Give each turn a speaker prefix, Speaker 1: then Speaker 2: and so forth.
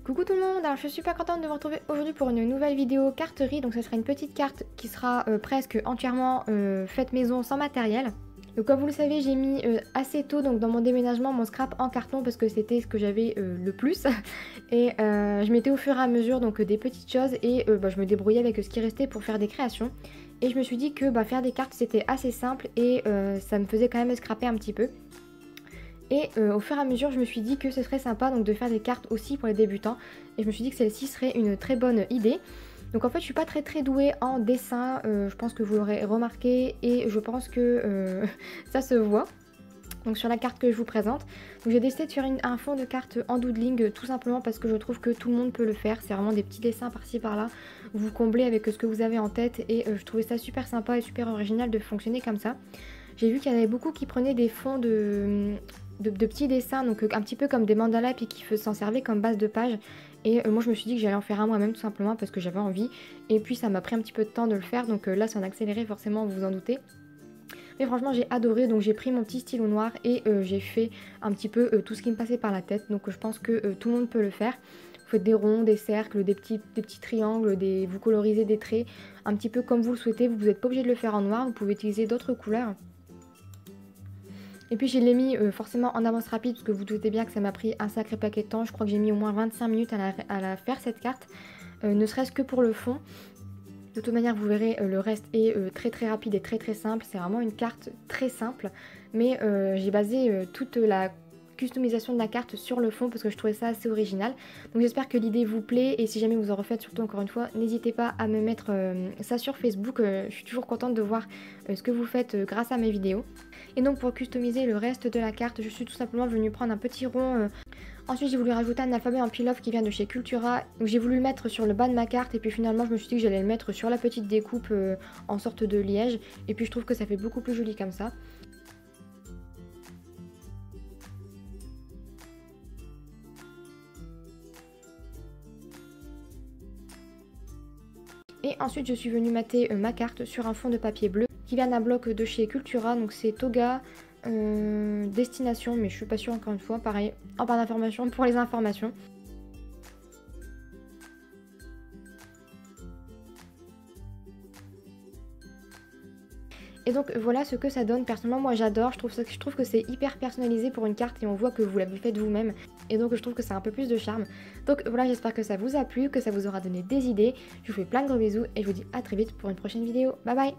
Speaker 1: Coucou tout le monde, alors je suis super contente de vous retrouver aujourd'hui pour une nouvelle vidéo carterie. Donc ce sera une petite carte qui sera presque entièrement faite maison sans matériel. Donc comme vous le savez, j'ai mis assez tôt donc dans mon déménagement mon scrap en carton parce que c'était ce que j'avais le plus. Et je mettais au fur et à mesure donc des petites choses et je me débrouillais avec ce qui restait pour faire des créations. Et je me suis dit que faire des cartes c'était assez simple et ça me faisait quand même scraper un petit peu. Et au fur et à mesure, je me suis dit que ce serait sympa donc de faire des cartes aussi pour les débutants. Et je me suis dit que celle-ci serait une très bonne idée. Donc en fait, je suis pas très douée en dessin. Je pense que vous l'aurez remarqué et je pense que ça se voit. Donc sur la carte que je vous présente. Donc j'ai décidé de faire un fond de carte en doodling tout simplement parce que je trouve que tout le monde peut le faire. C'est vraiment des petits dessins par-ci par-là. Vous comblez avec ce que vous avez en tête et je trouvais ça super sympa et super original de fonctionner comme ça. J'ai vu qu'il y en avait beaucoup qui prenaient des fonds de petits dessins, donc un petit peu comme des mandalas, puis qui s'en servaient comme base de page. Et moi je me suis dit que j'allais en faire un moi-même tout simplement parce que j'avais envie. Et puis ça m'a pris un petit peu de temps de le faire, donc là c'est en accéléré forcément, vous vous en doutez. Mais franchement j'ai adoré, donc j'ai pris mon petit stylo noir et j'ai fait un petit peu tout ce qui me passait par la tête. Donc je pense que tout le monde peut le faire. Vous faites des ronds, des cercles, des petits triangles, vous colorisez des traits, un petit peu comme vous le souhaitez. Vous n'êtes pas obligé de le faire en noir, vous pouvez utiliser d'autres couleurs. Et puis je l'ai mis forcément en avance rapide parce que vous doutez bien que ça m'a pris un sacré paquet de temps. Je crois que j'ai mis au moins 25 minutes à la faire cette carte, ne serait-ce que pour le fond. De toute manière vous verrez le reste est très rapide et très simple. C'est vraiment une carte très simple. Mais j'ai basé toute la customisation de la carte sur le fond parce que je trouvais ça assez original. Donc j'espère que l'idée vous plaît et si jamais vous en refaites, surtout encore une fois, n'hésitez pas à me mettre ça sur Facebook. Je suis toujours contente de voir ce que vous faites grâce à mes vidéos. Et donc pour customiser le reste de la carte, je suis tout simplement venue prendre un petit rond. Ensuite j'ai voulu rajouter un alphabet en peel-off qui vient de chez Cultura. Donc j'ai voulu le mettre sur le bas de ma carte et puis finalement je me suis dit que j'allais le mettre sur la petite découpe en sorte de liège. Et puis je trouve que ça fait beaucoup plus joli comme ça. Et ensuite je suis venue mater ma carte sur un fond de papier bleu qui vient d'un bloc de chez Cultura, donc c'est Toga Destination, mais je suis pas sûre encore une fois, pareil, en barre d'informations pour les informations. Et donc voilà ce que ça donne. Personnellement moi j'adore, je trouve que c'est hyper personnalisé pour une carte et on voit que vous l'avez faite vous-même. Et donc je trouve que c'est un peu plus de charme. Donc voilà, j'espère que ça vous a plu, que ça vous aura donné des idées. Je vous fais plein de gros bisous et je vous dis à très vite pour une prochaine vidéo. Bye bye.